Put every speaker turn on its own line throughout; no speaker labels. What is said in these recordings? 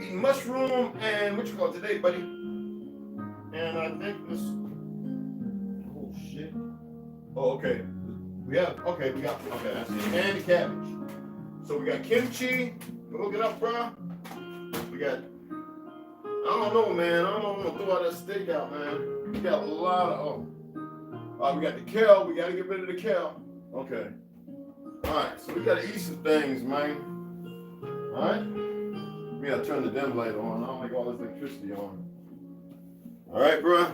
eating mushroom and what you call it today, buddy? And I think this. Oh shit. Oh, okay. We got okay, that's it. And the cabbage. So we got kimchi. Hook it up, bro. We got. I don't know, man. I don't want to throw out that steak out, man. We got a lot of. We got the kale. We got to get rid of the kale. Okay. All right. So we got to eat some things, man. All right. We got to turn the dim light on. I don't like all this electricity on. All right, bro.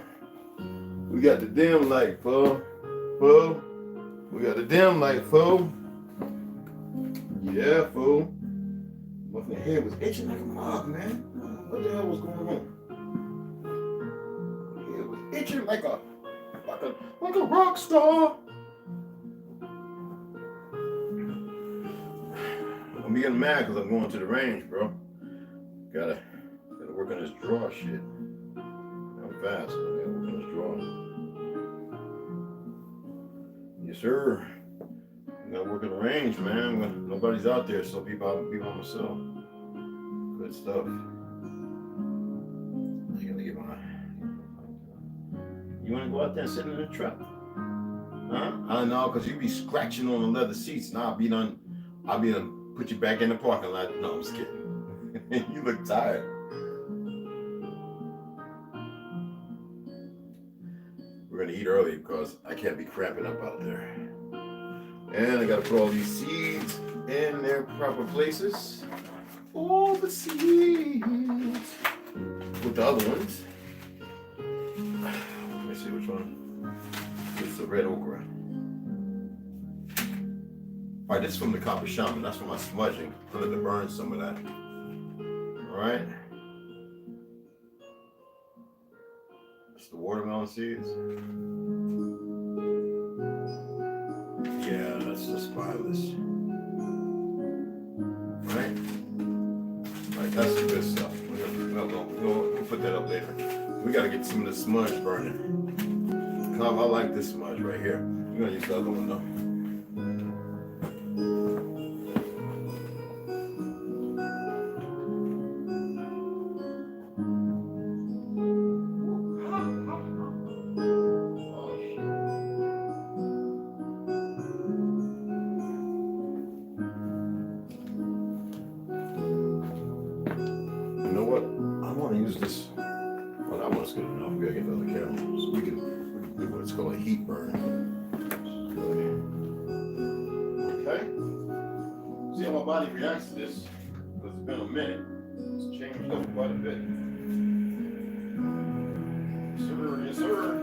We got the dim light, fool. We got the dim light, fool. Yeah, fool. My head was itching like a mug, man. What the hell was going on? It was itching like a rock star. I'm getting mad because I'm going to the range, bro. Gotta work on this draw shit. I'm fast. I gotta work on this draw. Yes, sir. I gotta work in the range, man. When nobody's out there, so be by myself. Good stuff. You gonna get my. You wanna go out there and sit in the truck? Huh? I don't know, cause you be scratching on the leather seats, and I'll be done put you back in the parking lot. No, I'm just kidding. You look tired. We're gonna eat early because I can't be cramping up out there. And I gotta put all these seeds in their proper places. All the seeds. With the other ones. Let me see which one. This is the red okra. All right, this is from the copper shaman. That's for my smudging. I'm gonna burn some of that. All right. That's the watermelon seeds. Yeah, that's just spineless. Right? Right, that's the good stuff. We'll put that up later. We gotta get some of the smudge burning. I like this smudge right here. We're gonna use the other one though. Reacts to this because it's been a minute. It's changed up quite a bit. Yes, sir. Yes, sir.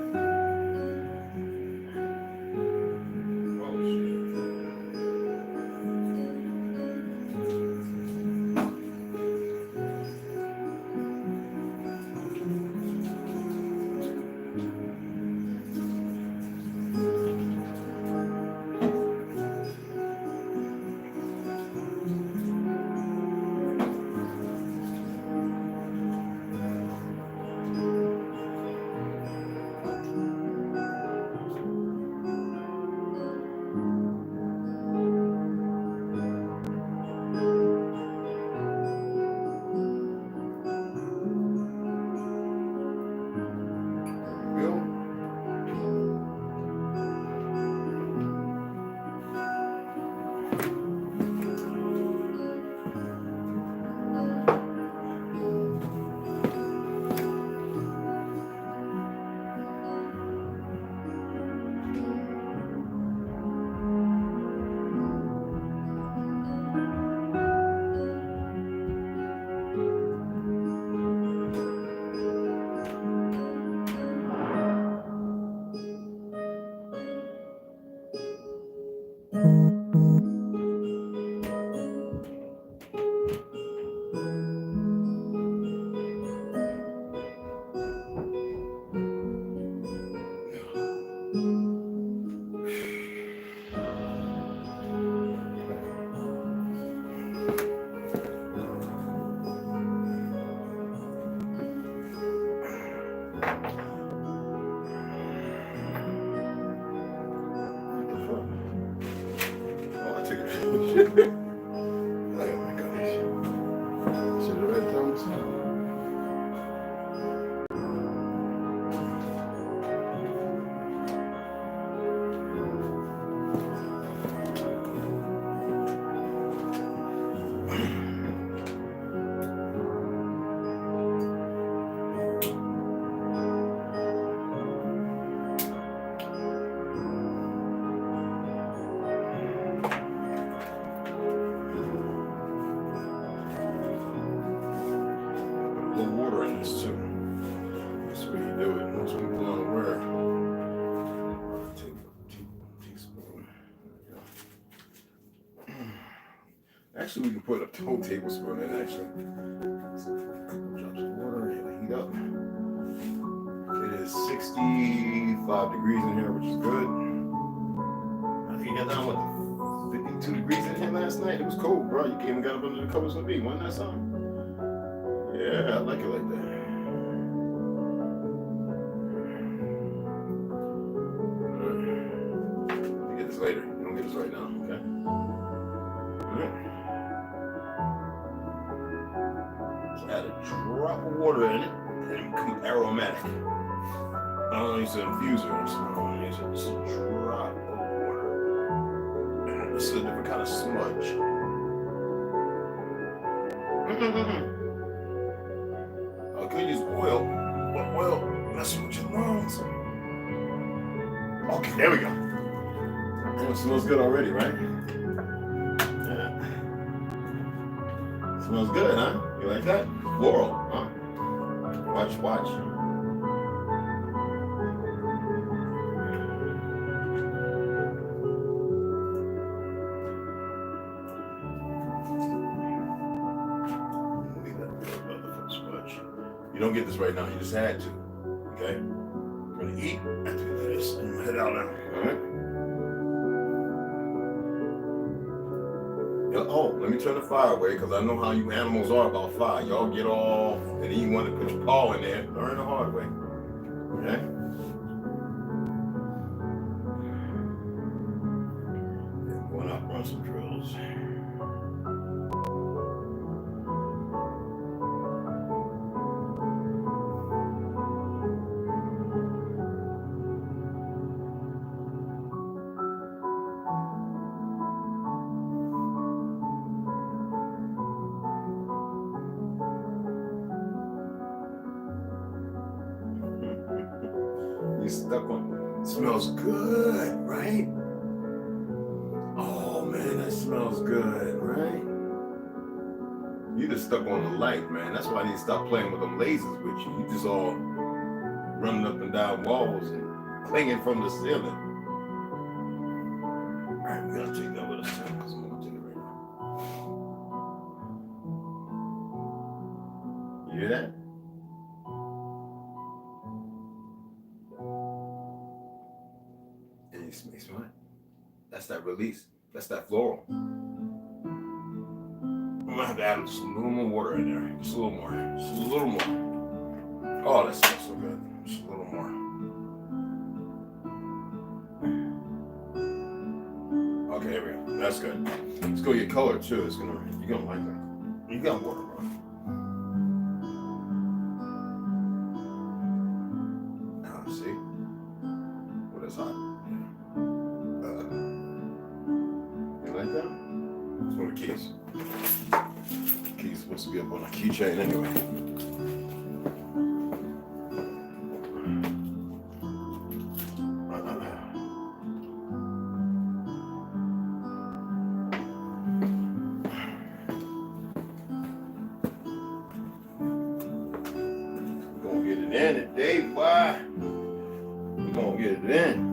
Oh, shit. Oh my gosh. Should have read Actually, we can put a whole tablespoon in, actually. So, a couple drops of water, and heat up. It is 65 degrees in here, which is good. I think you got down with 52 degrees in here last night. It was cold, bro. You came and got up under the covers with me. Wasn't that something? Yeah, I like it like that. You get this later. You don't get this right now, okay? All right. Add a drop of water in it, and it becomes aromatic. I don't use an infuser, so I'm going to use just a drop of water. And this is a different kind of smudge. I could use oil, but oil messes with your lungs. Okay, there we go. It smells good already, right? Yeah. Smells good, huh? You like that? Floral, huh? Watch. You don't get this right now, you just had to. Okay? I'm gonna eat after this. I'm gonna head out now. Alright? Oh, let me turn the fire away because I know how you animals are about fire. Y'all get off and then you want to put your paw in there. Learn the hard way. Okay? Yeah, going out, run some drills. You stuck on it. Smells good, right? Oh man, that smells good, right? You just stuck on the light, man. That's why I need to stop playing with them lasers with you. You just all running up and down walls and clinging from the ceiling. All right, we gotta take that with us because I'm gonna take it right now. You hear that? Smell it. That's that release. That's that floral. I'm gonna have to add just a little more water in there. Just a little more. Just a little more. Oh, that smells so good. Just a little more. Okay, here we go. That's good. Let's go get color too. You're gonna like that. You got water, bro. Now see? What is hot? It's one of the keys. The key's supposed to be up on a keychain anyway. We're gonna get it in today, boy. We're gonna get it in.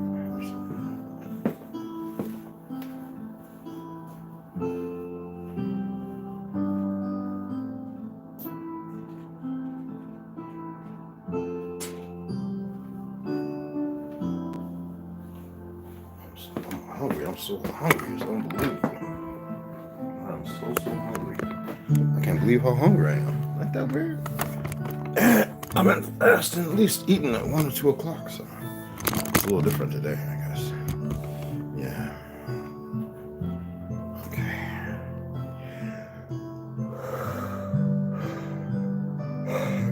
I'm so hungry. It's unbelievable. I'm so hungry. I can't believe how hungry I am. Like that weird? I've been fasting, at least eating at 1 or 2 o'clock, so it's a little different today, I guess. Yeah. Okay.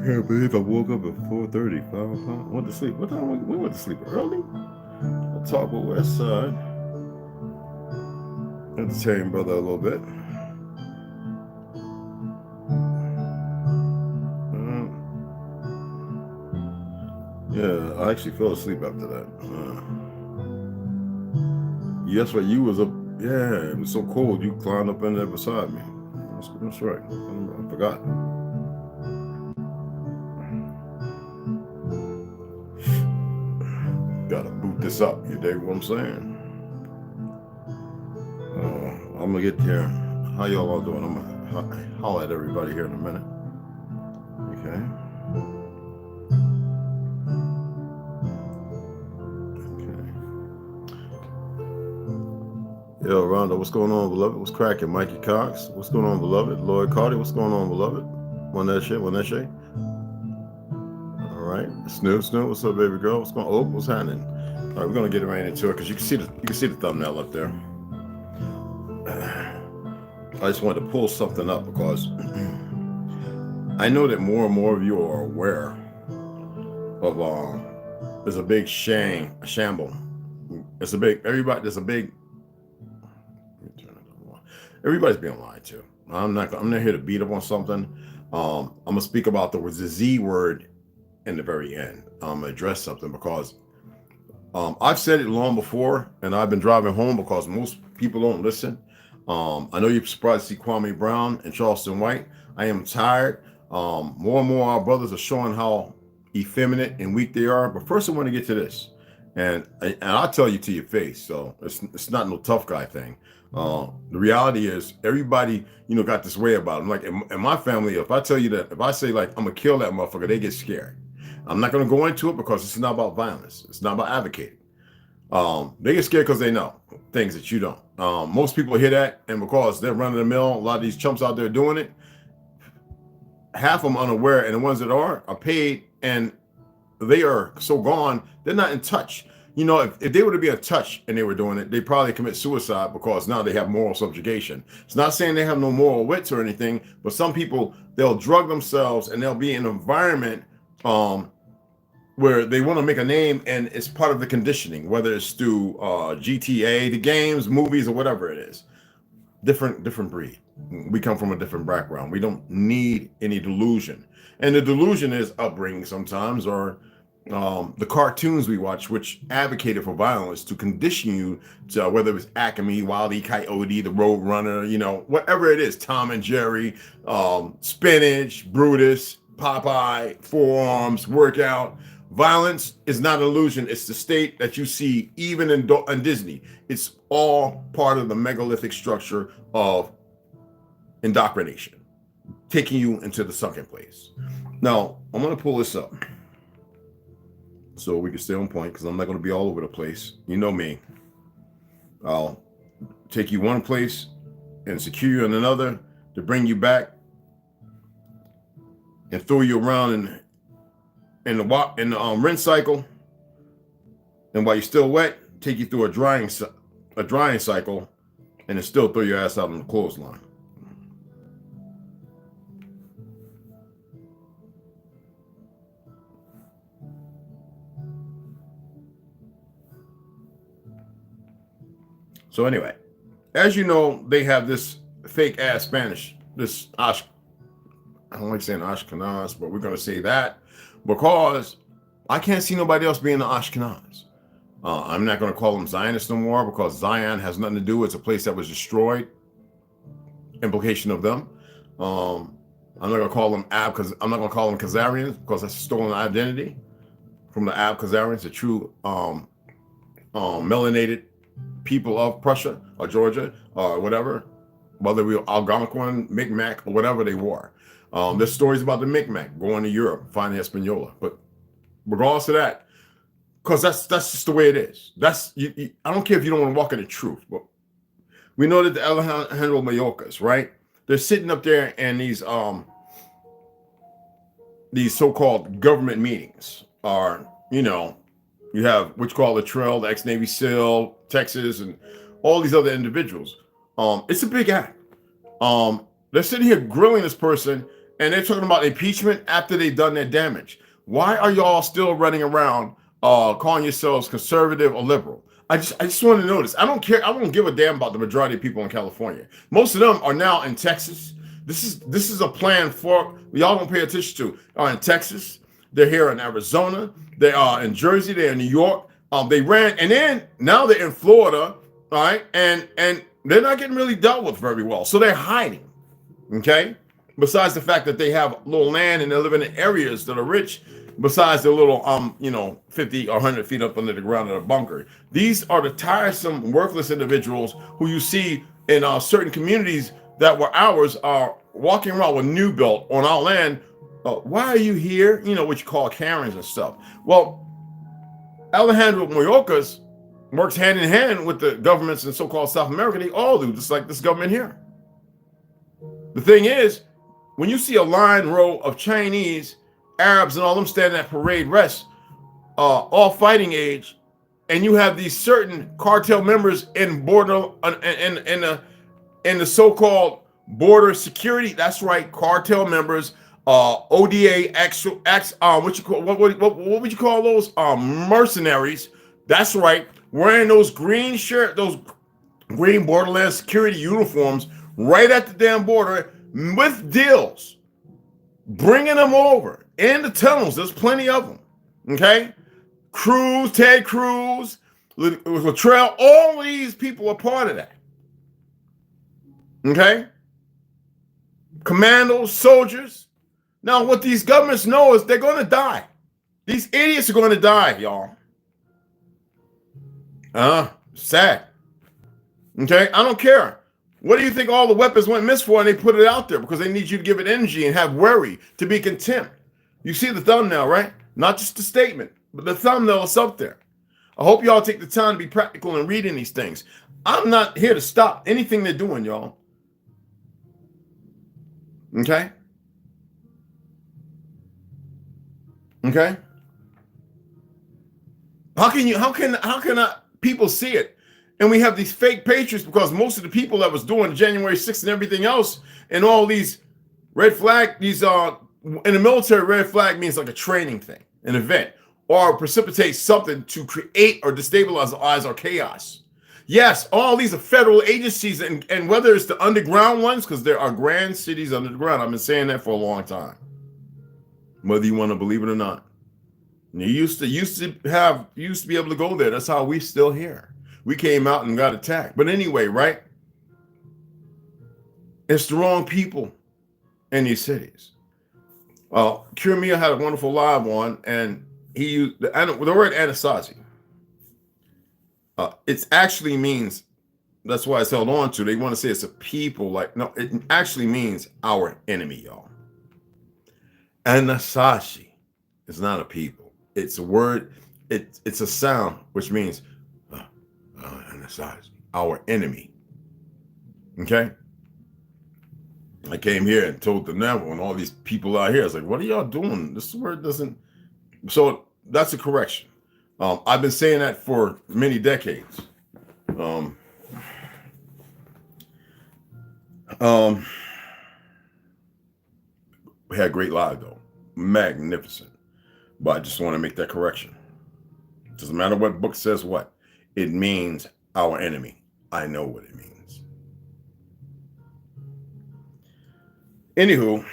can't believe I woke up at 4:30, 5 o'clock. Went to sleep. What time we went to sleep early? I talked with West Side. Entertain brother a little bit. Yeah, I actually fell asleep after that. Yes, right. You was up. Yeah, it was so cold. You climbed up in there beside me. That's right. I forgot. Gotta boot this up. You dig what I'm saying? I'm gonna get there. How y'all all doing? I'm gonna holler at everybody here in a minute. Okay. Yo, Rondo, what's going on, beloved? What's cracking? Mikey Cox, what's going on, beloved? Lloyd Carty, what's going on, beloved? One that shit. All right. Snoop, what's up, baby girl? What's going on? Oh, what's happening? All right, we're gonna get right into it because you can see the thumbnail up there. I just wanted to pull something up because I know that more and more of you are aware of there's a big shamble. There's a big everybody's being lied to. I'm not here to beat up on something. I'm gonna speak about the Z word in the very end. I'm gonna address something because I've said it long before, and I've been driving home because most people don't listen. I know you're surprised to see Kwame Brown and Charleston White. I am tired. More and more our brothers are showing how effeminate and weak they are. But first, I want to get to this, and I'll tell you to your face. So it's not no tough guy thing. The reality is everybody, got this way about them. Like in my family, if I tell you that, if I say like I'm gonna kill that motherfucker, they get scared. I'm not gonna go into it because it's not about violence. It's not about advocating. They get scared because they know things that you don't. Most people hear that, and because they're running the mill, a lot of these chumps out there doing it, half of them unaware, and the ones that are paid, and they are so gone, they're not in touch. If they were to be in touch and they were doing it, they'd probably commit suicide because now they have moral subjugation. It's not saying they have no moral wits or anything, but some people, they'll drug themselves and they'll be in an environment where they want to make a name, and it's part of the conditioning, whether it's through GTA, the games, movies, or whatever it is. Different breed. We come from a different background. We don't need any delusion. And the delusion is upbringing sometimes, or the cartoons we watch, which advocated for violence to condition you to, whether it was Acme, Wile E. Coyote, the Road Runner, whatever it is, Tom and Jerry, Spinach, Brutus, Popeye, Forearms, Workout. Violence is not an illusion. It's the state that you see even in Disney. It's all part of the megalithic structure of indoctrination, taking you into the sunken place. Now, I'm going to pull this up so we can stay on point, because I'm not going to be all over the place. You know me. I'll take you one place and secure you in another to bring you back and throw you around in the rinse cycle, and while you're still wet, take you through a drying cycle, and then still throw your ass out on the clothesline. So anyway, as you know, they have this fake ass Spanish, I don't like saying Ashkenaz, but we're going to say that because I can't see nobody else being the Ashkenaz. I'm not going to call them Zionists no more, because Zion has nothing to do. It's a place that was destroyed. Implication of them. I'm not going to call them Khazarians, because that's a stolen identity from the Khazarians, the true melanated people of Prussia or Georgia or whatever, whether we were Algonquin, Micmac, or whatever they were. There's stories about the Micmac going to Europe, finding Hispaniola. But regardless of that, because that's just the way it is. I don't care if you don't want to walk in the truth, but we know that the Alejandro Mayorkas, right? They're sitting up there in these so-called government meetings are, you have what you call the Trail, the ex-Navy SEAL, Texas, and all these other individuals. It's a big act. They're sitting here grilling this person, and they're talking about impeachment after they've done their damage. Why are y'all still running around calling yourselves conservative or liberal? I just want to know this. I don't care. I don't give a damn about the majority of people in California. Most of them are now in Texas. This is a plan for y'all don't pay attention to. Are in Texas. They're here in Arizona. They are in Jersey. They're in New York. They ran, and then now they're in Florida. All right, and they're not getting really dealt with very well. So they're hiding. Okay. Besides the fact that they have little land and they're living in areas that are rich. Besides the little 50 or 100 feet up under the ground in a bunker. These are the tiresome, worthless individuals who you see in certain communities that were ours are walking around with new built on our land. Why are you here? You know, what you call Karens and stuff. Well, Alejandro Mayorkas works hand in hand with the governments in so-called South America. They all do, just like this government here. The thing is, when you see a line row of Chinese, Arabs and all them standing at parade rest, all fighting age, and you have these certain cartel members in border in the so-called border security. That's right, cartel members, ODA, what would you call those? Mercenaries. That's right, wearing those green those green borderland security uniforms right at the damn border with deals, bringing them over. In the tunnels, there's plenty of them. Okay, Cruz, Ted Cruz, Latrell, all these people are part of that. Okay, commandos, soldiers. Now, what these governments know is they're going to die. These idiots are going to die, y'all. Sad. Okay, I don't care. What do you think all the weapons went miss for? And they put it out there because they need you to give it energy and have worry, to be content. You see the thumbnail, right? Not just the statement, but the thumbnail is up there. I hope y'all take the time to be practical and reading these things. I'm not here to stop anything they're doing, y'all. Okay? Okay? How can people see it? And we have these fake patriots because most of the people that was doing January 6th and everything else and all these red flag, in the military, red flag means like a training thing, an event, or precipitate something to create or destabilize or chaos. Yes, all these are federal agencies, and whether it's the underground ones, because there are grand cities under the ground. I've been saying that for a long time. Whether you want to believe it or not. You used to be able to go there. That's how we still here. We came out and got attacked. But anyway, right? It's the wrong people in these cities. Kurmia had a wonderful live one, and he used the word Anasazi. It actually means, that's why it's held on to. They want to say it's a people, no, it actually means our enemy, y'all. Anasazi is not a people. It's a word, it's a sound, which means Anasazi, our enemy. Okay? I came here and told the Neville and all these people out here, I was like, what are y'all doing? This word doesn't. So that's a correction. I've been saying that for many decades. We had a great live though. Magnificent. But I just want to make that correction. Doesn't matter what book says what. It means our enemy. I know what it means. Anywho,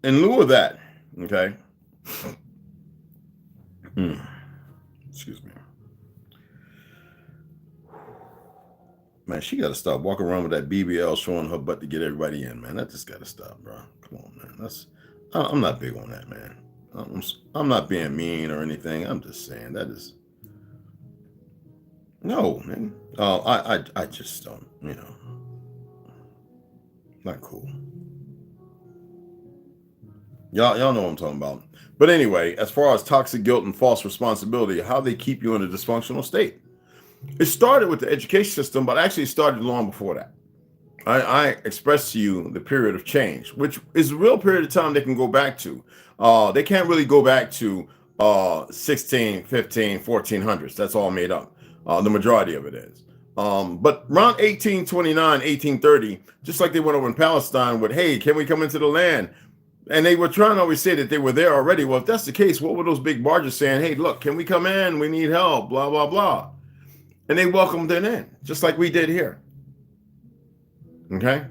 in lieu of that, okay. Excuse me. Man, she got to stop walking around with that BBL showing her butt to get everybody in, man. That just got to stop, bro. Come on, man. I'm not big on that, man. I'm not being mean or anything. I'm just saying that is. No, man. I just don't, not cool. Y'all know what I'm talking about. But anyway, as far as toxic guilt and false responsibility, how they keep you in a dysfunctional state. It started with the education system, but actually started long before that. I expressed to you the period of change, which is a real period of time they can go back to. They can't really go back to 16, 15, 1400s. That's all made up. The majority of it is. But around 1829, 1830, just like they went over in Palestine with, hey, can we come into the land? And they were trying to always say that they were there already. Well, if that's the case, what were those big barges saying? Hey, look, can we come in? We need help, blah, blah, blah. And they welcomed them in, just like we did here. Okay?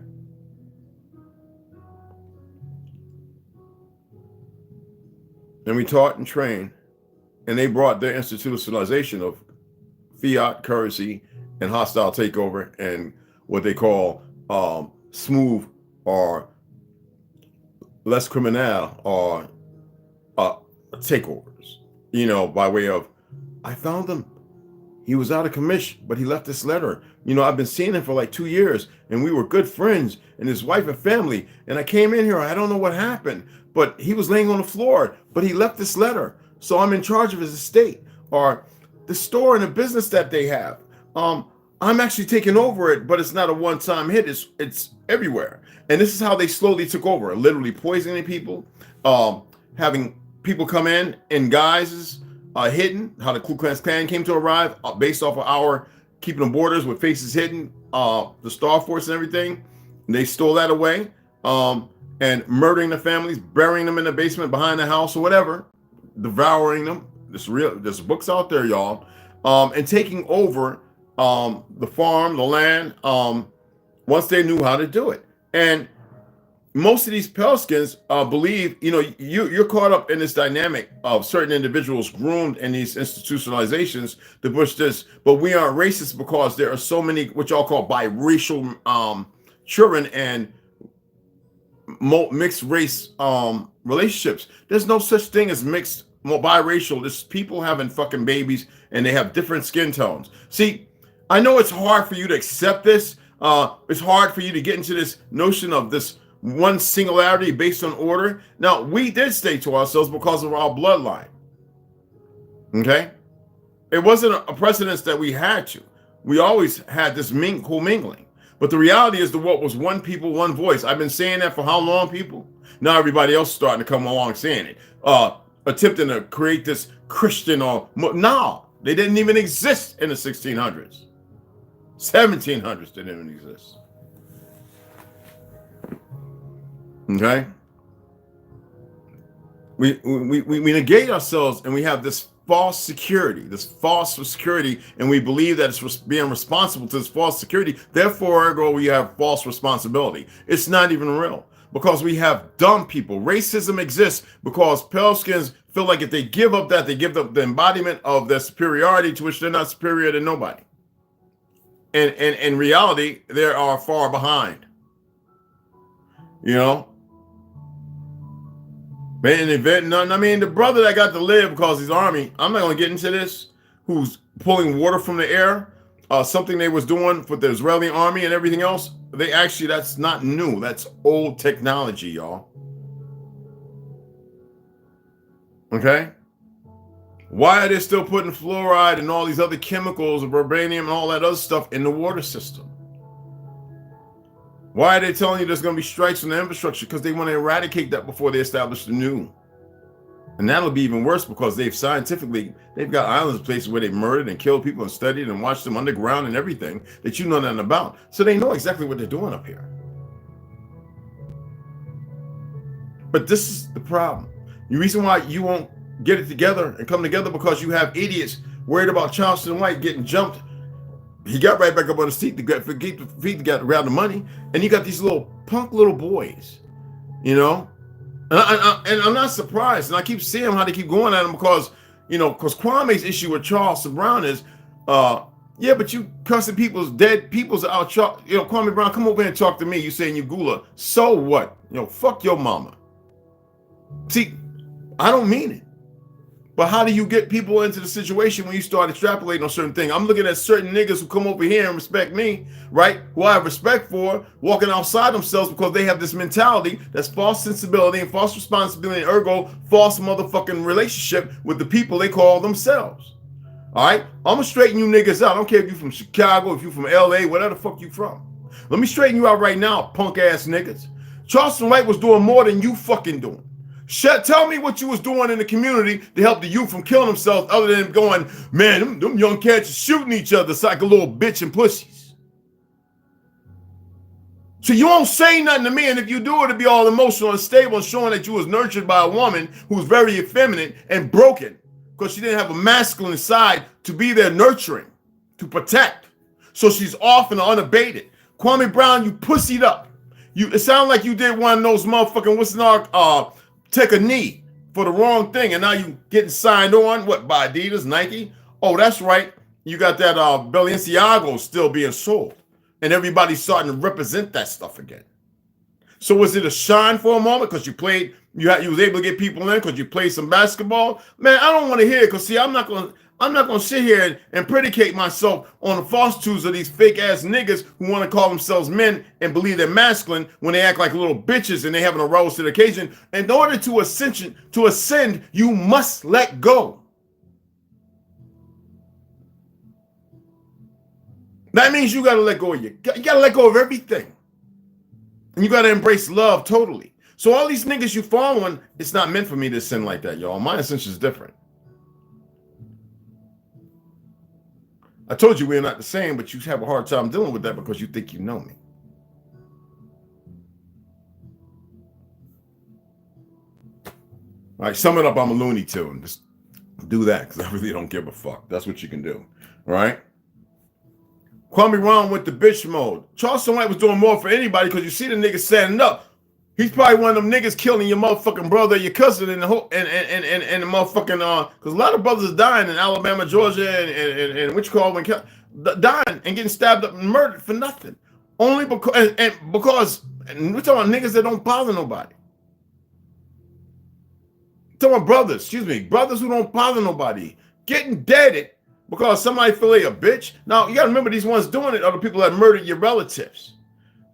And we taught and trained, and they brought their institutionalization of fiat currency and hostile takeover and what they call smooth or less criminal or takeovers, you know, by way of, I found him. He was out of commission, but he left this letter. You know, I've been seeing him for like 2 years, and we were good friends, and his wife and family. And I came in here, I don't know what happened, but he was laying on the floor, but he left this letter. So I'm in charge of his estate or the store and the business that they have. I'm actually taking over it, but it's not a one-time hit. It's everywhere. And this is how they slowly took over, literally poisoning people, having people come in guises, hidden, how the Ku Klux Klan came to arrive based off of our keeping the borders with faces hidden, the Star Force and everything. And they stole that away, and murdering the families, burying them in the basement behind the house or whatever, devouring them. There's books out there, y'all, and taking over the farm, the land, once they knew how to do it. And most of these pale-skins believe, you know, you're caught up in this dynamic of certain individuals groomed in these institutionalizations to push this, but we aren't racist because there are so many what y'all call biracial children and mixed race relationships. There's no such thing as mixed biracial. There's people having fucking babies and they have different skin tones. See, I know it's hard for you to accept this. It's hard for you to get into this notion of this one singularity based on order. Now, we did stay to ourselves because of our bloodline. Okay? It wasn't a precedence that we had to. We always had this commingling. But the reality is what was one people, one voice. I've been saying that for how long, people? Now everybody else is starting to come along saying it. Attempting to create this Christian or... No, they didn't even exist in the 1600s. 1700s didn't even exist. Okay, we negate ourselves and we have this false security, and we believe that it's being responsible to this false security. Therefore, ergo, we have false responsibility. It's not even real because we have dumb people. Racism exists because pale-skins feel like if they give up that, they give up the embodiment of their superiority, to which they're not superior to nobody. And in reality, they are far behind. You know. Man, I mean, the brother that got to live because he's Army, I'm not going to get into this, who's pulling water from the air, something they was doing for the Israeli Army and everything else. They actually, that's not new. That's old technology, y'all. Okay? Why are they still putting fluoride and all these other chemicals, verbanium and all that other stuff in the water system? Why are they telling you there's going to be strikes on the infrastructure? Because they want to eradicate that before they establish the new. And that'll be even worse because they've got islands, places where they've murdered and killed people and studied and watched them underground and everything that you know nothing about. So they know exactly what they're doing up here. But this is the problem. The reason why you won't get it together and come together because you have idiots worried about Charleston White getting jumped. He got right back up on his feet to get to grab the money, and you got these little punk little boys, you know. And I'm not surprised, and I keep seeing how they keep going at him because, you know, because Kwame's issue with Charleston Brown is, yeah, but you cussing dead people's out. You know, Kwame Brown, come over here and talk to me. You saying you gula? So what? You know, fuck your mama. See, I don't mean it. But how do you get people into the situation when you start extrapolating on certain things? I'm looking at certain niggas who come over here and respect me, right? Who I have respect for, walking outside themselves because they have this mentality that's false sensibility and false responsibility, and ergo, false motherfucking relationship with the people they call themselves. All right? I'm gonna straighten you niggas out. I don't care if you're from Chicago, if you're from LA, whatever the fuck you from. Let me straighten you out right now, punk ass niggas. Charleston White was doing more than you fucking doing. Tell me what you was doing in the community to help the youth from killing themselves other than going, man, them young cats are shooting each other like a little bitch and pussies. So you won't say nothing to me, and if you do, it'll be all emotional and stable and showing that you was nurtured by a woman who was very effeminate and broken because she didn't have a masculine side to be there nurturing, to protect. So she's off and unabated. Kwame Brown, you pussied up. It sounded like you did one of those motherfucking take a knee for the wrong thing, and now you getting signed on, what, by Adidas, Nike? Oh, that's right. You got that Balenciaga still being sold. And everybody's starting to represent that stuff again. So was it a shine for a moment because you was able to get people in because you played some basketball? Man, I don't want to hear it because see, I'm not gonna sit here and predicate myself on the falsehoods of these fake ass niggas who want to call themselves men and believe they're masculine when they act like little bitches and they haven't arose to the occasion. In order to ascend, you must let go. That means you got to let go of you got to let go of everything. And you got to embrace love totally. So all these niggas you following, it's not meant for me to ascend like that, y'all. My ascension is different. I told you we're not the same, but you have a hard time dealing with that because you think you know me. All right, sum it up. I'm a Looney Tune. Just do that because I really don't give a fuck. That's what you can do. All right? Kwame Brown went to bitch mode. Charleston White was doing more for anybody because you see the niggas standing up. He's probably one of them niggas killing your motherfucking brother, your cousin, and the motherfucking because a lot of brothers are dying in Alabama, Georgia, and which call when dying and getting stabbed up and murdered for nothing, only because and we're talking about niggas that don't bother nobody. We're talking about brothers who don't bother nobody getting deaded because somebody feel they a bitch. Now you gotta remember these ones doing it are the people that murdered your relatives.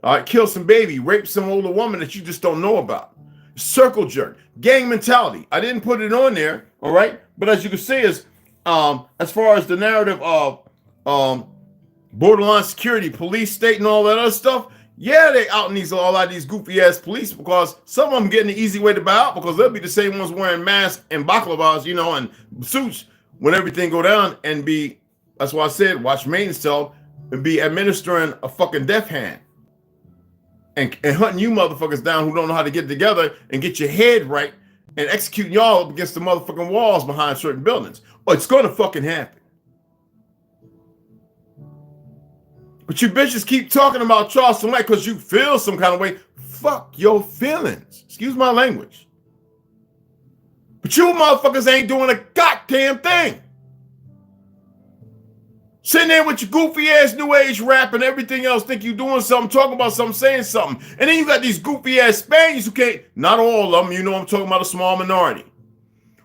All right, kill some baby, rape some older woman that you just don't know about. Circle jerk, gang mentality. I didn't put it on there, all right? But as you can see, is as far as the narrative of borderline security, police state, and all that other stuff, yeah, they out in all of these goofy ass police because some of them getting the easy way to buy out because they'll be the same ones wearing masks and baklavas, and suits when everything go down and be. That's why I said watch maintenance tell and be administering a fucking death hand. And hunting you motherfuckers down who don't know how to get together and get your head right and executing y'all up against the motherfucking walls behind certain buildings. Oh, it's going to fucking happen. But you bitches keep talking about Charleston White because you feel some kind of way. Fuck your feelings. Excuse my language. But you motherfuckers ain't doing a goddamn thing. Sitting there with your goofy ass new age rap and everything else, think you doing something, talking about something, saying something. And then you got these goofy ass Spaniards who can't, not all of them, I'm talking about a small minority,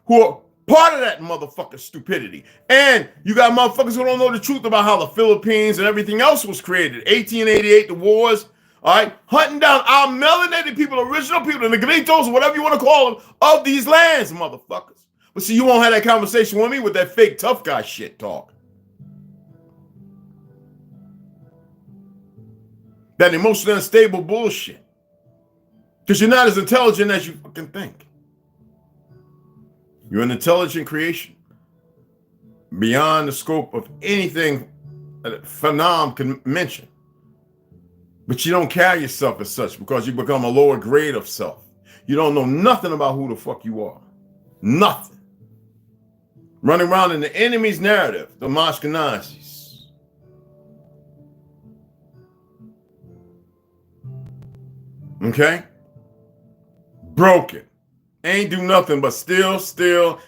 who are part of that motherfucking stupidity. And you got motherfuckers who don't know the truth about how the Philippines and everything else was created. 1888, the wars, all right? Hunting down our melanated people, original people, the negritos, or whatever you want to call them, of these lands, motherfuckers. But see, you won't have that conversation with me with that fake tough guy shit talk. That emotionally unstable bullshit. Because you're not as intelligent as you fucking think. You're an intelligent creation. Beyond the scope of anything that Phenom can mention. But you don't carry yourself as such because you become a lower grade of self. You don't know nothing about who the fuck you are. Nothing. Running around in the enemy's narrative, the Ashkenazis. Okay? Broken. Ain't do nothing but steal,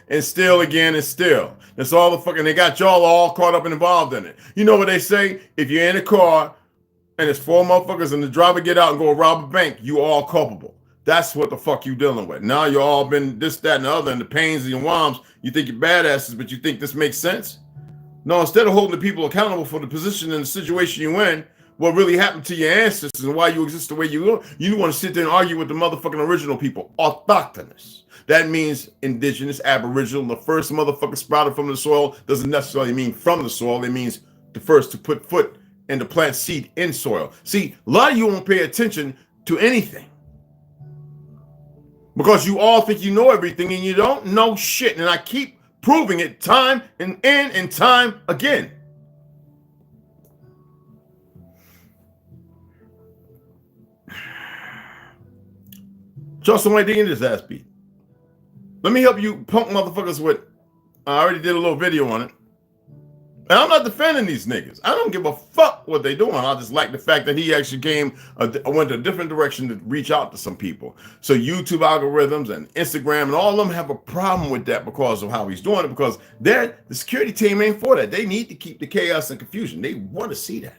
and steal again and steal. That's all the fucking, they got y'all all caught up and involved in it. You know what they say? If you're in a car and it's 4 motherfuckers and the driver get out and go rob a bank, you all culpable. That's what the fuck you dealing with. Now you all been this, that, and the other, and the pains and your woms, you think you're badasses, but you think this makes sense? No, instead of holding the people accountable for the position and the situation you're in, what really happened to your ancestors and why you exist the way you are, you want to sit there and argue with the motherfucking original people. Autochthonous. That means indigenous, aboriginal. The first motherfucker sprouted from the soil doesn't necessarily mean from the soil. It means the first to put foot and to plant seed in soil. See, a lot of you won't pay attention to anything because you all think you know everything and you don't know shit. And I keep proving it time and time again. Charleston White, they get his ass beat. Let me help you punk motherfuckers with, I already did a little video on it. And I'm not defending these niggas. I don't give a fuck what they doing. I just like the fact that he actually went a different direction to reach out to some people. So YouTube algorithms and Instagram and all of them have a problem with that because of how he's doing it, because the security team ain't for that. They need to keep the chaos and confusion. They want to see that.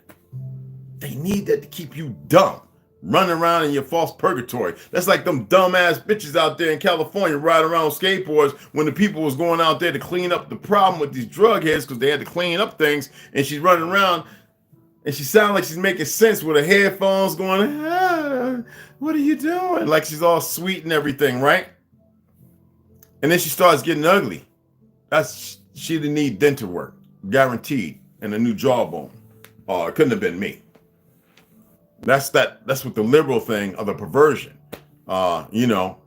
They need that to keep you dumb, running around in your false purgatory. That's like them dumbass bitches out there in California riding around on skateboards when the people was going out there to clean up the problem with these drug heads because they had to clean up things, and she's running around and she sounds like she's making sense with her headphones going, what are you doing? Like she's all sweet and everything, right? And then she starts getting ugly. She didn't need dental work, guaranteed, and a new jawbone. It couldn't have been me. That's what the liberal thing of the perversion, you know.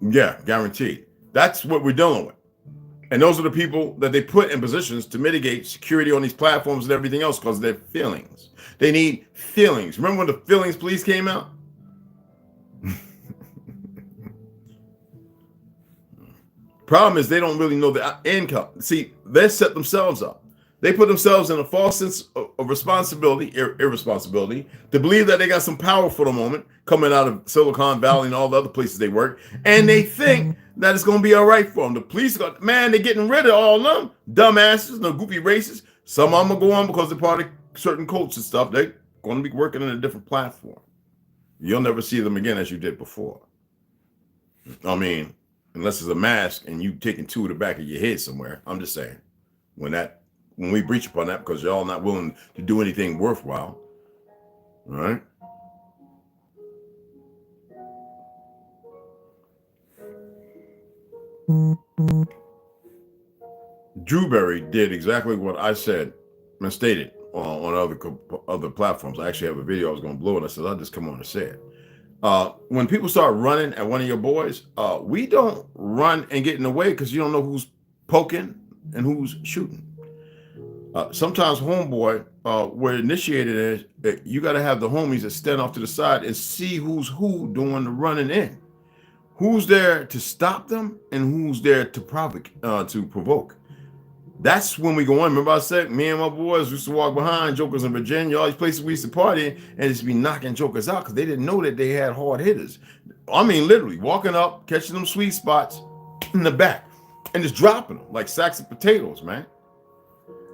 Yeah, guaranteed. That's what we're dealing with. And those are the people that they put in positions to mitigate security on these platforms and everything else because of their feelings. They need feelings. Remember when the feelings police came out? Problem is they don't really know the income. See, they set themselves up. They put themselves in a false sense of responsibility, irresponsibility, to believe that they got some power for the moment coming out of Silicon Valley and all the other places they work. And they think that it's going to be all right for them. The police, man, they're getting rid of all of them. Dumbasses, no goofy racists. Some of them will go on because they're part of certain cults and stuff. They're going to be working on a different platform. You'll never see them again as you did before. I mean, unless it's a mask and you taking two to the back of your head somewhere. I'm just saying, when we breach upon that because y'all not willing to do anything worthwhile, all right? Drewberry did exactly what I said and stated on other platforms. I actually have a video I was going to blow it. I said, I'll just come on and say it. When people start running at one of your boys, we don't run and get in the way because you don't know who's poking and who's shooting. Sometimes homeboy, we're initiated as you got to have the homies that stand off to the side and see who's who doing the running in, who's there to stop them and who's there to provoke. That's when we go in. Remember I said me and my boys used to walk behind jokers in Virginia, all these places we used to party in, and just be knocking jokers out because they didn't know that they had hard hitters. I mean, literally walking up, catching them sweet spots in the back and just dropping them like sacks of potatoes, man.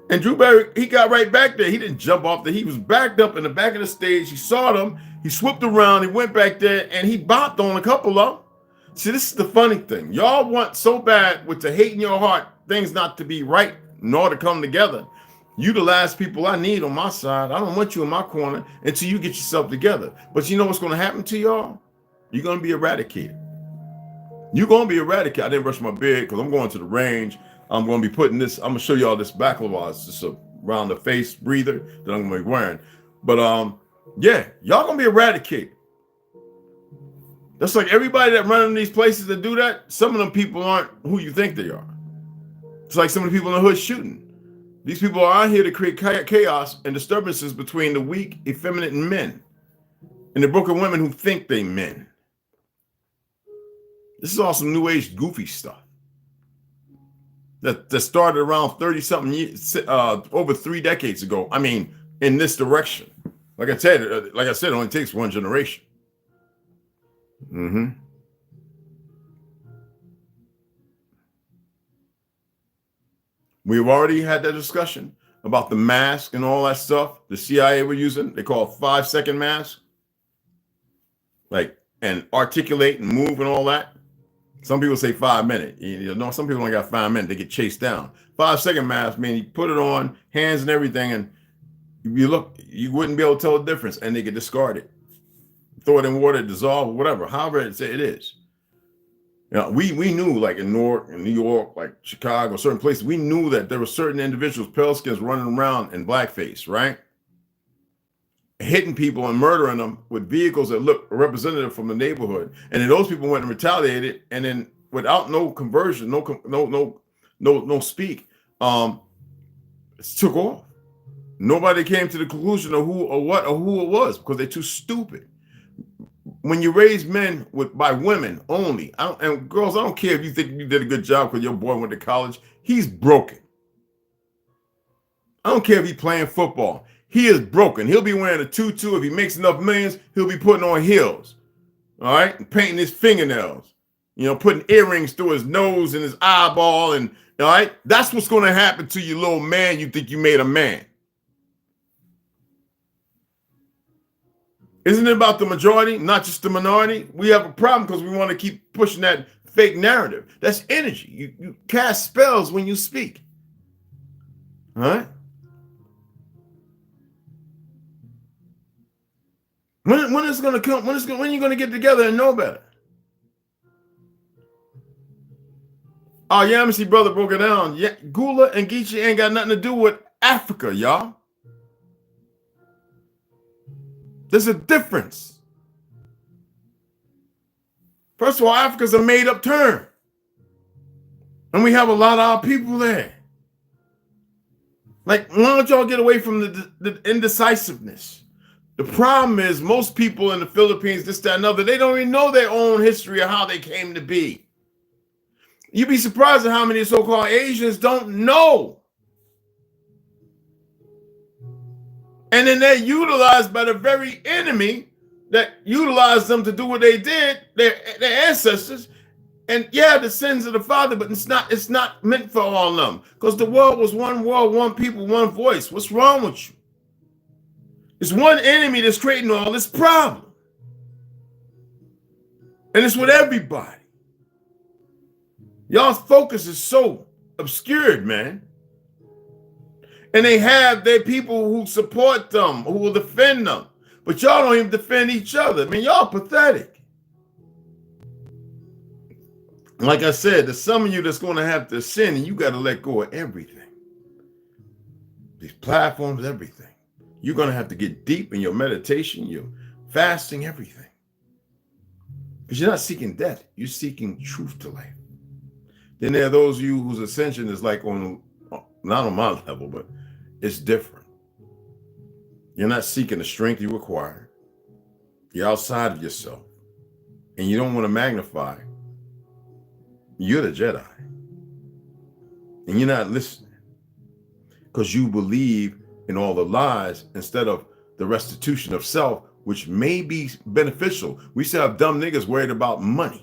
And Drewberry, he got right back there. He didn't jump off he was backed up in the back of the stage. He saw them. He swooped around. He went back there and he bopped on a couple of them. See, this is the funny thing. Y'all want so bad with the hate in your heart, things not to be right, nor to come together. You the last people I need on my side. I don't want you in my corner until you get yourself together. But you know what's going to happen to y'all? You're going to be eradicated. You're going to be eradicated. I didn't brush my beard because I'm going to the range. I'm going to be putting this, I'm going to show y'all this baklava. It's just around the face breather that I'm going to be wearing. But yeah, y'all going to be eradicated. That's like everybody that run in these places that do that, some of them people aren't who you think they are. It's like some of the people in the hood shooting. These people are out here to create chaos and disturbances between the weak, effeminate men and the broken women who think they men. This is all some new age goofy stuff. That started around 30-something years, over 3 decades ago. I mean, in this direction. Like I said, it only takes one generation. We've already had that discussion about the mask and all that stuff the CIA were using. They call it 5-second mask. Like, and articulate and move and all that. Some people say 5 minutes. You know, some people only got 5 minutes. They get chased down. 5-second mask, meaning you put it on, hands and everything, and you look, you wouldn't be able to tell the difference, and they get discarded. Throw it in water, dissolve, or whatever. However it is. You know, we knew, like in New York, like Chicago, certain places, we knew that there were certain individuals, pale skins, running around in blackface, right? Hitting people and murdering them with vehicles that look representative from the neighborhood, and then those people went and retaliated, and then without no conversion, no speak, it took off. Nobody came to the conclusion of who it was because they're too stupid. when you raise men by women only, and girls, I don't care if you think you did a good job because your boy went to college. He's broken. I don't care if he's playing football. He is broken. He'll be wearing a tutu. If he makes enough millions, he'll be putting on heels. All right? And painting his fingernails. You know, putting earrings through his nose and his eyeball. And, all right? That's what's going to happen to you, little man. You think you made a man. Isn't it about the majority, not just the minority? We have a problem because we want to keep pushing that fake narrative. That's energy. You cast spells when you speak. All right? When is it going to come? When are you going to get together and know better? Oh, Yamasi brother broke it down. Yeah, Gula and Geechee ain't got nothing to do with Africa, y'all. There's a difference. First of all, Africa's a made-up term. And we have a lot of our people there. Like, why don't y'all get away from the indecisiveness? The problem is most people in the Philippines, this, that, and other, they don't even know their own history of how they came to be. You'd be surprised at how many so-called Asians don't know. And then they're utilized by the very enemy that utilized them to do what they did, their ancestors. And yeah, the sins of the father, but it's not meant for all of them. Because the world was one world, one people, one voice. What's wrong with you? It's one enemy that's creating all this problem. And it's with everybody. Y'all's focus is so obscured, man. And they have their people who support them, who will defend them. But y'all don't even defend each other. I mean, y'all pathetic. Like I said, there's some of you that's going to have to sin, and you got to let go of everything. These platforms, everything. You're going to have to get deep in your meditation, your fasting, everything. Because you're not seeking death. You're seeking truth to life. Then there are those of you whose ascension is like not on my level, but it's different. You're not seeking the strength you require. You're outside of yourself. And you don't want to magnify. You're the Jedi. And you're not listening. Because you believe in all the lies instead of the restitution of self, which may be beneficial. We still have dumb niggas worried about money.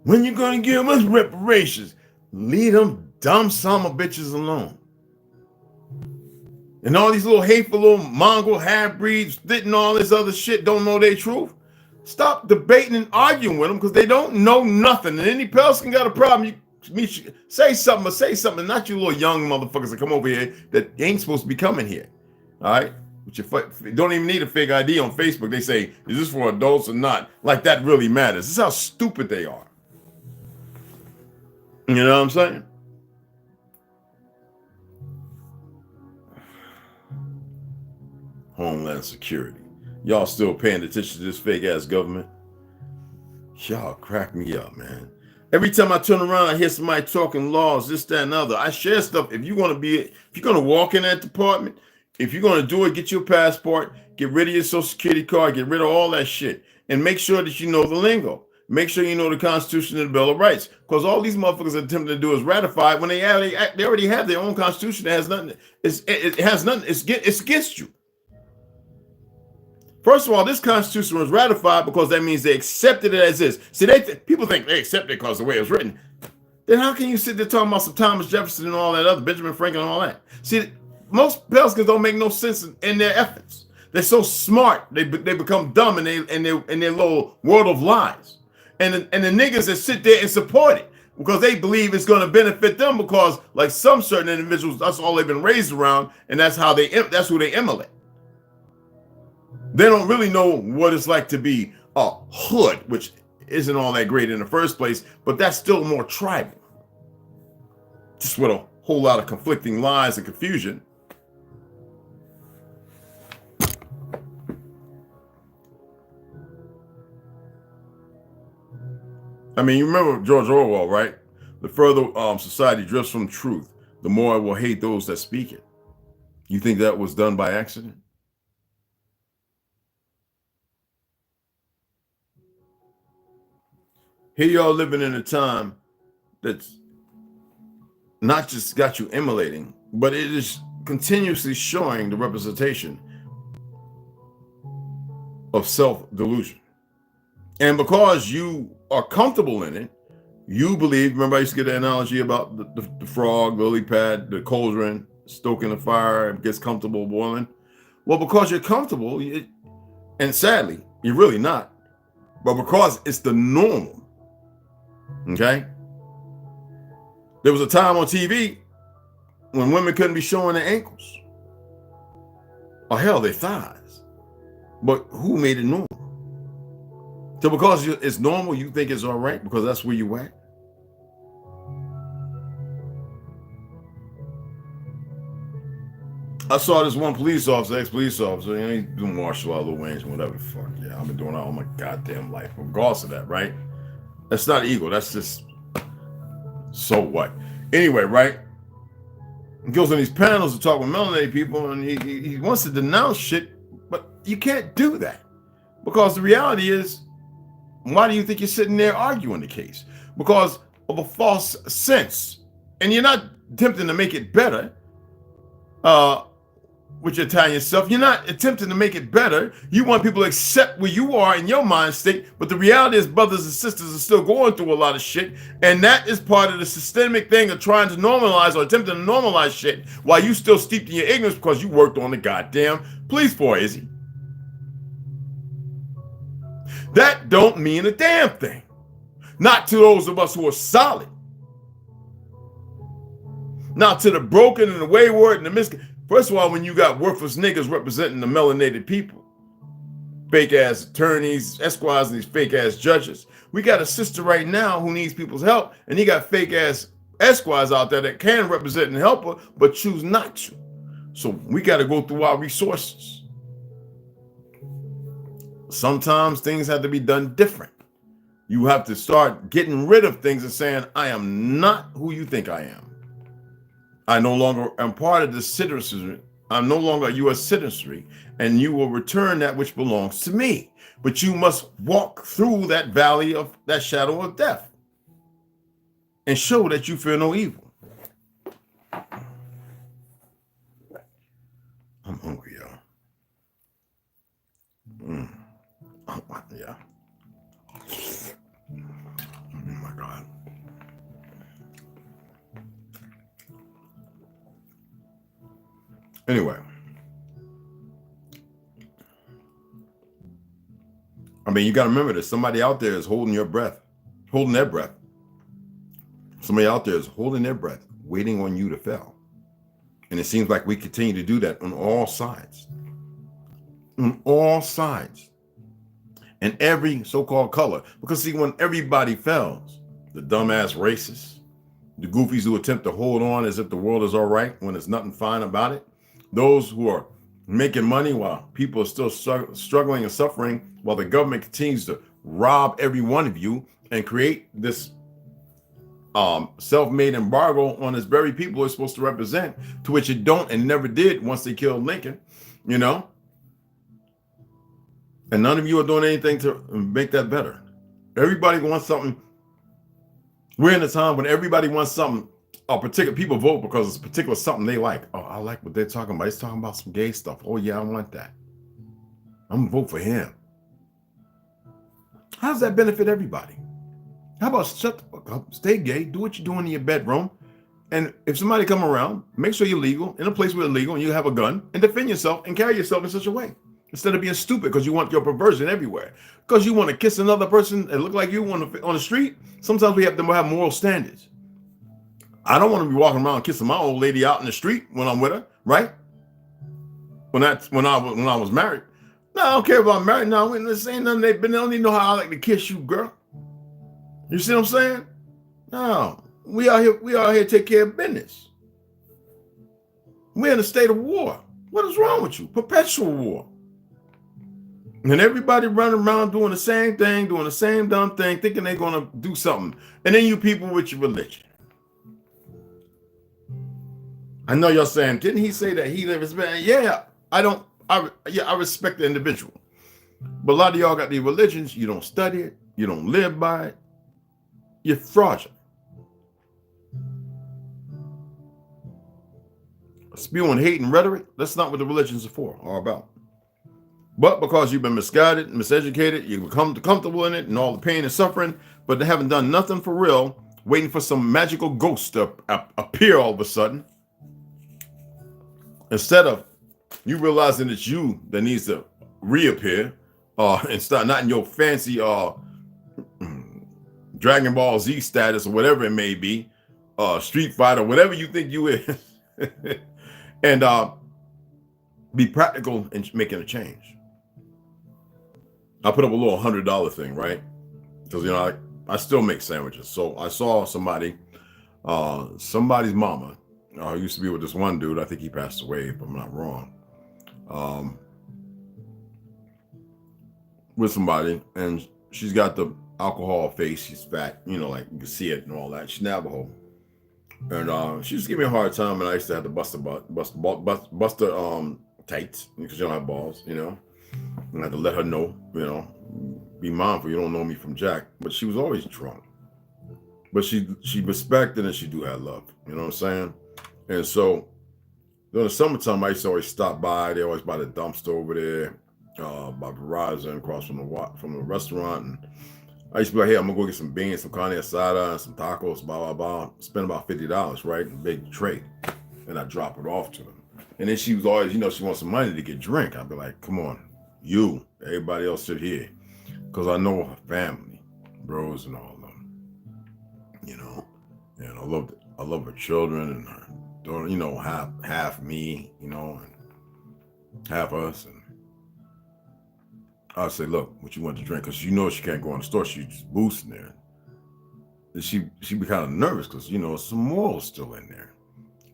When you going to give us reparations? Leave them dumb son of bitches alone. And all these little hateful little mongrel half-breeds spitting all this other shit don't know their truth. Stop debating and arguing with them because they don't know nothing. And any person got a problem, say something, not you little young motherfuckers that come over here that ain't supposed to be coming here. All right? But you don't even need a fake ID on Facebook. They say, is this for adults or not? Like that really matters. This is how stupid they are. You know what I'm saying? Homeland Security. Y'all still paying attention to this fake ass government? Y'all crack me up, man. Every time I turn around, I hear somebody talking laws, this, that, and other. I share stuff. If you're going to walk in that department, if you're going to do it, get your passport, get rid of your social security card, get rid of all that shit, and make sure that you know the lingo. Make sure you know the Constitution and the Bill of Rights, because all these motherfuckers are attempting to do is ratify it when they already have their own Constitution that has nothing. It has nothing. It's against you. First of all, this Constitution was ratified because that means they accepted it as is. See, people think they accept it because of the way it was written. Then how can you sit there talking about some Thomas Jefferson and all that other, Benjamin Franklin and all that? See, most Pelicans don't make no sense in their efforts. They're so smart, they become dumb in their little world of lies. And the niggas that sit there and support it because they believe it's going to benefit them because, like some certain individuals, that's all they've been raised around, and that's who they emulate. They don't really know what it's like to be a hood, which isn't all that great in the first place, but that's still more tribal. Just with a whole lot of conflicting lies and confusion. I mean, you remember George Orwell, right? The further society drifts from truth, the more it will hate those that speak it. You think that was done by accident? Here y'all living in a time that's not just got you emulating, but it is continuously showing the representation of self-delusion. And because you are comfortable in it, you believe, remember I used to get the analogy about the frog, the lily pad, the cauldron, stoking the fire, it gets comfortable boiling. Well, because you're comfortable, and sadly, you're really not, but because it's the normal, okay? There was a time on TV when women couldn't be showing their ankles, or hell, their thighs, but who made it normal? So because it's normal, you think it's all right because that's where you at? I saw this one police officer, ex-police officer, and he's doing martial law, Lil Wayne, whatever the fuck. Yeah, I've been doing that all my goddamn life. Regardless of that, right? That's not ego. That's just, so what? Anyway, right? He goes on these panels to talk with melanated people, and he wants to denounce shit, but you can't do that. Because the reality is, why do you think you're sitting there arguing the case? Because of a false sense. And you're not attempting to make it better. With your telling yourself, you're not attempting to make it better. You want people to accept where you are in your mind state, but the reality is brothers and sisters are still going through a lot of shit, and that is part of the systemic thing of trying to normalize or attempting to normalize shit while you still steeped in your ignorance because you worked on the goddamn police force, Izzy. That don't mean a damn thing. Not to those of us who are solid. Now to the broken and the wayward and the First of all, when you got worthless niggas representing the melanated people, fake ass attorneys, esquires, and these fake ass judges. We got a sister right now who needs people's help, and you got fake ass esquires out there that can represent and help her, but choose not to. So we got to go through our resources. Sometimes things have to be done different. You have to start getting rid of things and saying, I am not who you think I am. I no longer am part of the citizenry. I'm no longer a U.S. citizenry, and you will return that which belongs to me. But you must walk through that valley of that shadow of death and show that you fear no evil. I'm hungry, y'all. Yeah. Oh my God. Anyway, I mean, you got to remember that somebody out there is holding your breath, holding their breath. Somebody out there is holding their breath, waiting on you to fail. And it seems like we continue to do that on all sides. On all sides. And every so-called color. Because see, when everybody fails, the dumbass racists, the goofies who attempt to hold on as if the world is all right when there's nothing fine about it, those who are making money while people are still struggling and suffering, while the government continues to rob every one of you and create this self-made embargo on this very people it's supposed to represent, to which it don't and never did once they killed Lincoln, you know? And none of you are doing anything to make that better. Everybody wants something. We're in a time when everybody wants something. Particular people vote because it's particular something they like. Oh, I like what they're talking about. He's talking about some gay stuff. Oh yeah, I want that. I'm gonna vote for him. How does that benefit everybody? How about shut the fuck up, stay gay, do what you're doing in your bedroom, and if somebody come around, make sure you're legal in a place where it's legal and you have a gun, and defend yourself and carry yourself in such a way. Instead of being stupid because you want your perversion everywhere. Because you want to kiss another person and look like you on the street. Sometimes we have to have moral standards. I don't want to be walking around kissing my old lady out in the street when I'm with her, right? When I was married. No, I don't care about married. No, this ain't nothing. They don't even know how I like to kiss you, girl. You see what I'm saying? No, we out here to take care of business. We're in a state of war. What is wrong with you? Perpetual war. And everybody running around doing the same thing, doing the same dumb thing, thinking they're going to do something. And then you people with your religion. I know y'all saying, didn't he say that he lives bad? Yeah, I respect the individual. But a lot of y'all got these religions, you don't study it, you don't live by it, You're fraudulent. Spewing hate and rhetoric, that's not what the religions are for or about. But because you've been misguided, miseducated, you become comfortable in it and all the pain and suffering, but they haven't done nothing for real, waiting for some magical ghost to appear all of a sudden. Instead of you realizing it's you that needs to reappear, and start not in your fancy Dragon Ball Z status or whatever it may be, Street Fighter, whatever you think you is, and be practical in making a change. I put up a little $100 thing, right? Because I still make sandwiches. So I saw somebody's mama. I used to be with this one dude. I think he passed away, if I'm not wrong. With somebody, and she's got the alcohol face. She's fat, like you can see it and all that. She's Navajo, and she used to give me a hard time, and I used to have to bust her tights because she don't have balls, and I had to let her know, be mindful. You don't know me from Jack, but she was always drunk. But she respected and she do have love. You know what I'm saying? And so during the summertime, I used to always stop by. They always buy the dumpster over there by Verizon, across from the restaurant. And I used to be like, hey, I'm gonna go get some beans, some carne asada, and some tacos, blah blah blah. Spend about $50, right, in a big tray, and I drop it off to them. And then she was always, she wants some money to get drink. I'd be like, come on, everybody else sit here, because I know her family, bros and all of them, and I love her children and her daughter, half me, and half us. And I say, look, what you want to drink? Because she can't go in the store. She's just boosting there. And she be kind of nervous because, some more still in there.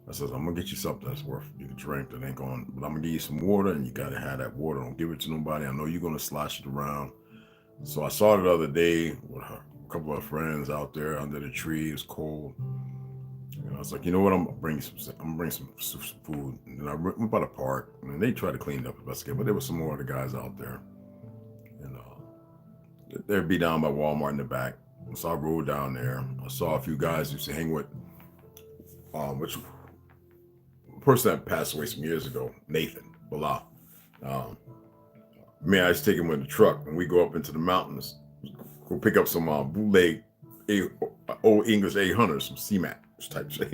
I says, I'm going to get you something that's worth you to drink that ain't going, but I'm going to give you some water, and you got to have that water. Don't give it to nobody. I know you're going to slosh it around. So I saw it the other day with a couple of friends out there under the tree. It was cold. And I was like, you know what? I'm gonna bring some food. And I went by the park, and they tried to clean it up the best I could, but there was some more other guys out there. And they'd be down by Walmart in the back. So I rode down there. I saw a few guys who used to hang with, which person that passed away some years ago, Nathan Bala. I used to take him with the truck, and we go up into the mountains, go pick up some bootleg old English 800, some C-Max type shit,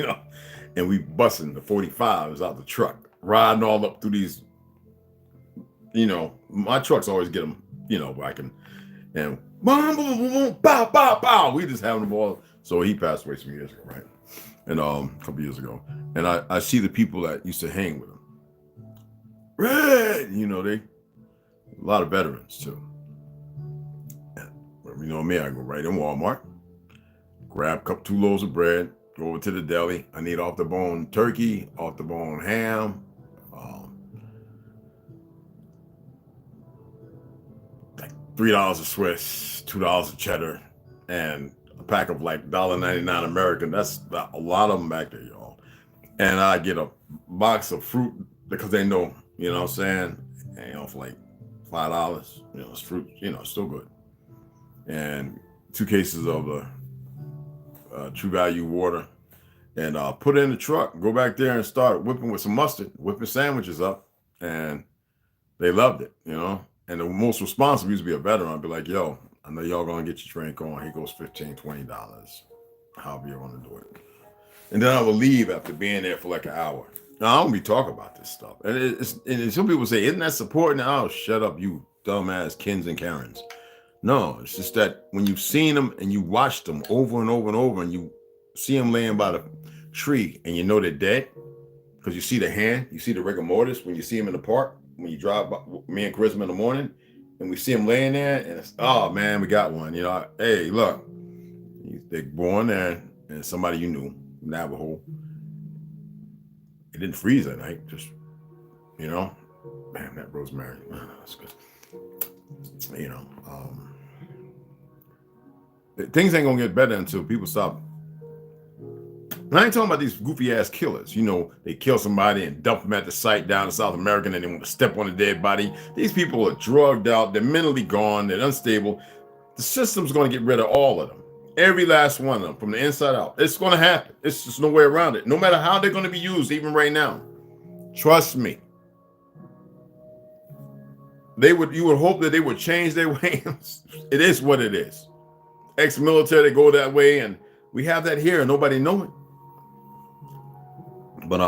and we busting the 45s out the truck, riding all up through these, my trucks always get them, where I can, and boom, boom, boom, boom, bow, bow, bow. We just having them all. So he passed away some years ago, right? And a couple years ago, and I see the people that used to hang with him. Red, they. A lot of veterans too. Me, I go right in Walmart, grab 2 loaves of bread, go over to the deli. I need off the bone turkey, off the bone ham, like $3 a Swiss, $2 a cheddar, and a pack of like $1.99 American. That's a lot of them back there, y'all. And I get a box of fruit because they know, what I'm saying, for like $5, it's fruit, it's still good. And 2 cases of the True Value water, and put it in the truck, go back there and start whipping with some mustard, whipping sandwiches up, and they loved it, And the most responsive used to be a veteran. I'd be like, yo, I know y'all gonna get your drink on. Here goes $15, $20, however you want to do it. And then I would leave after being there for like an hour. Now, I don't be talking about this stuff. And some people say, isn't that supporting? Oh, shut up, you dumbass Kens and Karens. No, it's just that when you've seen them and you watch them over and over and over, and you see them laying by the tree and they're dead, because you see the hand, you see the rigor mortis when you see them in the park, when you drive by, me and Charisma in the morning, and we see them laying there, and it's, oh man, we got one. Hey, look, they're born there, and somebody you knew, Navajo. It didn't freeze that night, just, man, that rosemary, that's good. Things ain't gonna get better until people stop. And I ain't talking about these goofy ass killers. They kill somebody and dump them at the site down in South America, and they want to step on a dead body. These people are drugged out, they're mentally gone, they're unstable. The system's gonna get rid of all of them. Every last one of them, from the inside out. It's going to happen. It's just no way around it. No matter how they're going to be used, even right now. Trust me. You would hope that they would change their ways. It is what it is. Ex-military, they go that way, and we have that here, and nobody know it. But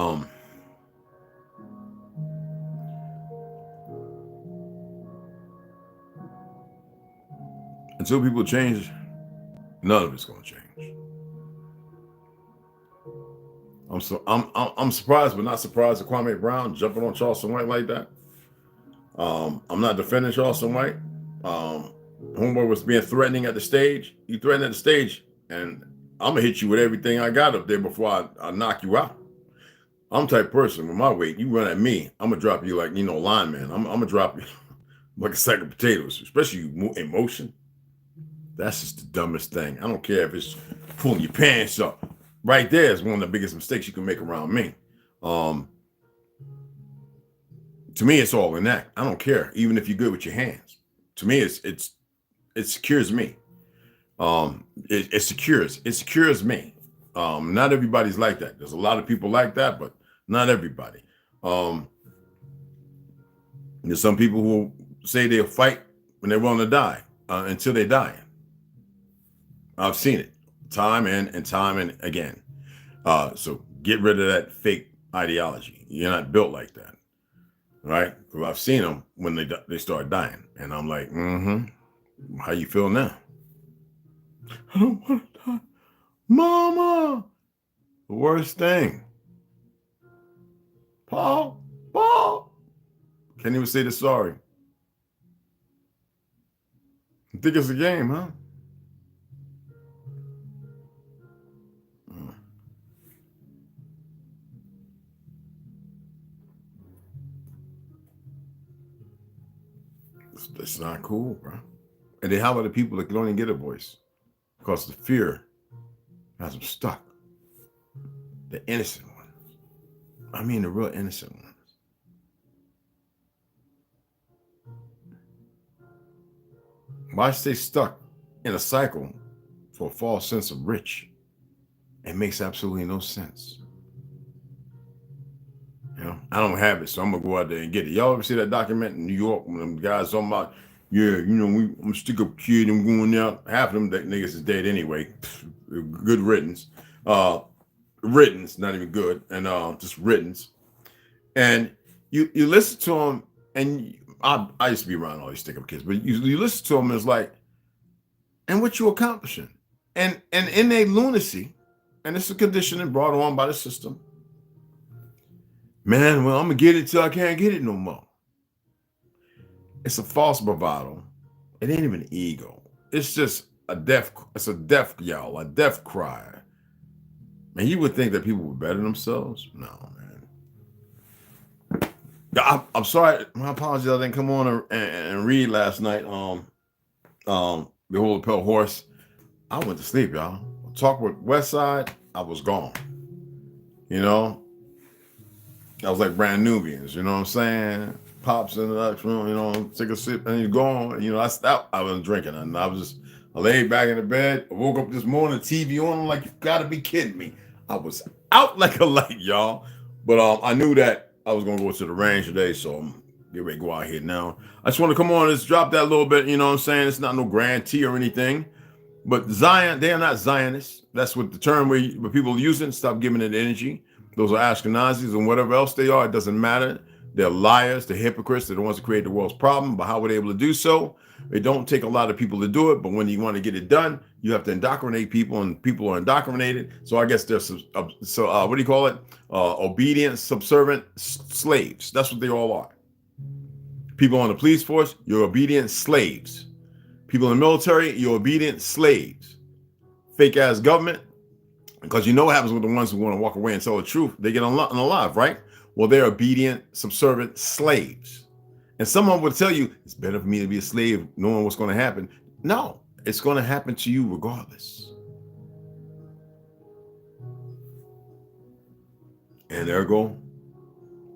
until people change, none of it's gonna change. I'm surprised, but not surprised at Kwame Brown jumping on Charleston White like that. I'm not defending Charleston White. Homeboy was being threatening at the stage. You threatened at the stage, and I'm gonna hit you with everything I got up there before I knock you out. I'm the type of person with my weight. You run at me, I'm gonna drop you like lineman. I'm gonna drop you like a sack of potatoes, especially in motion. That's just the dumbest thing. I don't care if it's pulling your pants up. Right there is one of the biggest mistakes you can make around me. To me, it's all in that. I don't care, even if you're good with your hands. To me, it secures me. It secures me. Not everybody's like that. There's a lot of people like that, but not everybody. There's some people who say they'll fight when they're willing to die until they die. I've seen it time and time and again. So get rid of that fake ideology. You're not built like that, right? Because I've seen them when they start dying, and I'm like, how you feel now? I don't want to die, Mama. The worst thing. Paul, can't even say the sorry. I think it's a game, huh? It's not cool, bro. And then how about the people that can only get a voice? Because the fear has them stuck. The innocent ones. I mean the real innocent ones. Why stay stuck in a cycle for a false sense of rich? It makes absolutely no sense. I don't have it, so I'm gonna go out there and get it. Y'all ever see that document in New York when them guys talking about, I'm a stick-up kid, I'm going out. Half of them niggas is dead anyway. Good riddance. Riddance, not even good, and just riddance. And you listen to them, and I used to be around all these stick-up kids, but you listen to them, and it's like, and what you accomplishing? And in their lunacy, and it's a conditioning brought on by the system. Man, well, I'm gonna get it till I can't get it no more. It's a false bravado. It ain't even ego. It's just a death yell, a death cry. Man, you would think that people would better themselves? No, man. I'm sorry. My apologies. I didn't come on and read last night. Behold the Pale Horse. I went to sleep, y'all. Talk with Westside. I was gone. I was like brand Nubians, you know what I'm saying? Pops in the next room, take a sip and he's gone. I stopped. I wasn't drinking. And I laid back in the bed. I woke up this morning, TV on. I'm like, you gotta be kidding me. I was out like a light, y'all. But I knew that I was gonna go to the range today, so I'm getting ready to go out here now. I just want to come on and just drop that a little bit, you know what I'm saying? It's not no grand tea or anything. But Zion, they are not Zionists. That's what the term where people are using. Stop giving it energy. Those are Ashkenazis and whatever else they are. It doesn't matter. They're liars. They're hypocrites. They're the ones who create the world's problem. But how were they able to do so? It don't take a lot of people to do it. But when you want to get it done, you have to indoctrinate people, and people are indoctrinated. So I guess there's what do you call it? Obedient, subservient slaves. That's what they all are. People on the police force, you're obedient slaves. People in the military, you're obedient slaves. Fake ass government. Because you know what happens with the ones who want to walk away and tell the truth. They get alive, right? Well, they're obedient, subservient slaves. And someone would tell you, it's better for me to be a slave knowing what's going to happen. No, it's going to happen to you regardless. And ergo,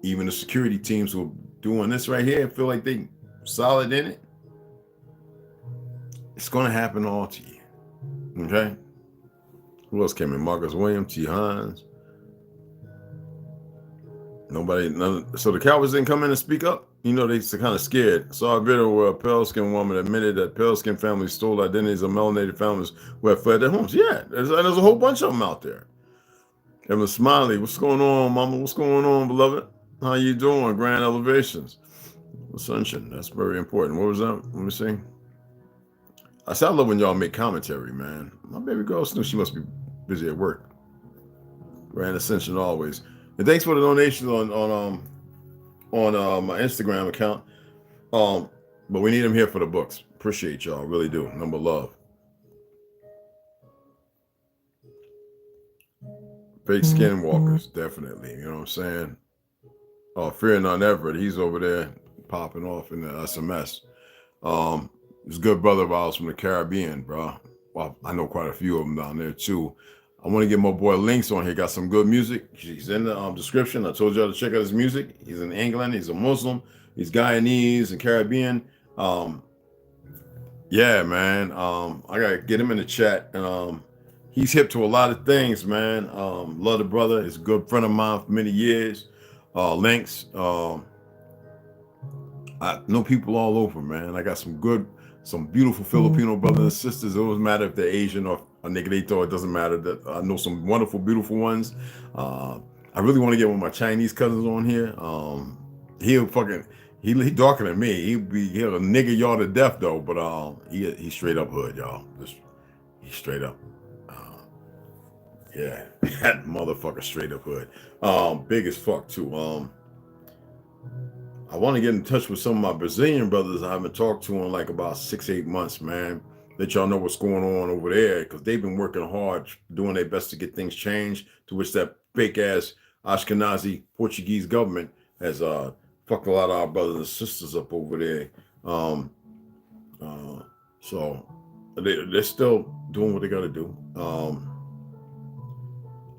even the security teams who are doing this right here feel like they solid in it. It's going to happen all to you. Okay. Who else came in? Marcus Williams, T. Hines. Nobody. So the Cowboys didn't come in and speak up. You know, they kind of scared. Saw a video where a pale-skinned woman admitted that pale-skinned families stole identities of melanated families who had fled their homes. Yeah, there's a whole bunch of them out there. Evan Smiley, what's going on, mama? What's going on, beloved? How you doing? Grand Elevations. Ascension, that's very important. What was that? Let me see. I said I love when y'all make commentary, man. My baby girl knew she must be busy at work. Grand Ascension always. And thanks for the donations on my Instagram account. But we need them here for the books. Appreciate y'all, really do. Number love. Fake skinwalkers, definitely. You know what I'm saying? Oh, Fear None Everett, he's over there popping off in the SMS. He's a good brother of ours from the Caribbean, bro. Well, I know quite a few of them down there too. I want to get my boy Links on here. Got some good music. He's in the description. I told y'all to check out his music. He's in England. He's a Muslim. He's Guyanese and Caribbean. Yeah, man. I gotta get him in the chat. And he's hip to a lot of things, man. Love the brother. He's a good friend of mine for many years. Links. I know people all over, man. I got some beautiful Filipino brothers and sisters. It doesn't matter if they're Asian or Negrito. It doesn't matter. That I know some wonderful, beautiful ones. I really want to get one of my Chinese cousins on here. He darker than me. He'll nigga y'all to death though. But he's straight up hood, y'all. He's straight up. Yeah, that motherfucker straight up hood. Big as fuck too. I want to get in touch with some of my Brazilian brothers I haven't talked to in like about 6-8 months, man. Let y'all know what's going on over there, because they've been working hard, doing their best to get things changed, to which that fake ass Ashkenazi Portuguese government has fucked a lot of our brothers and sisters up over there. So they're still doing what they got to do.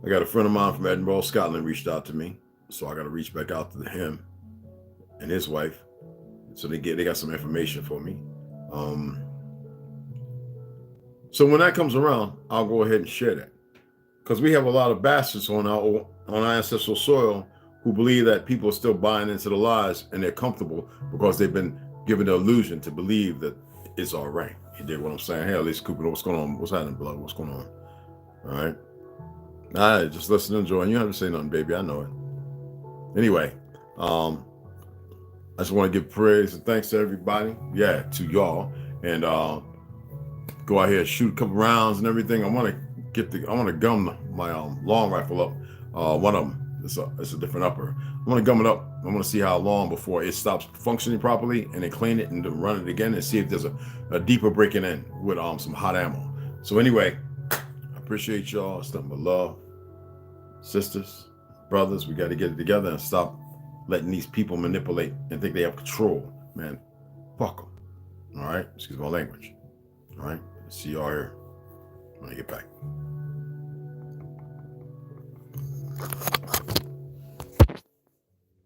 I got a friend of mine from Edinburgh, Scotland, reached out to me, so I got to reach back out to him and his wife, so they got some information for me. So when that comes around, I'll go ahead and share that, because we have a lot of bastards on our ancestral soil who believe that people are still buying into the lies, and they're comfortable because they've been given the illusion to believe that it's all right. You dig what I'm saying? Hey, at least Cooper, what's going on? What's happening, blood? What's going on? All right, just listen and enjoy. You don't have to say nothing, baby. I know it. Anyway, I just want to give praise and thanks to everybody. Yeah, to y'all. And go out here and shoot a couple rounds and everything. I want to gum my long rifle up. One of them, it's a different upper. I want to gum it up. I want to see how long before it stops functioning properly, and then clean it and then run it again and see if there's a deeper breaking in with some hot ammo. So anyway, I appreciate y'all. It's nothing but love. Sisters, brothers, we got to get it together and stop letting these people manipulate and think they have control, man. Fuck them. All right? Excuse my language. All right? See y'all here when I get back.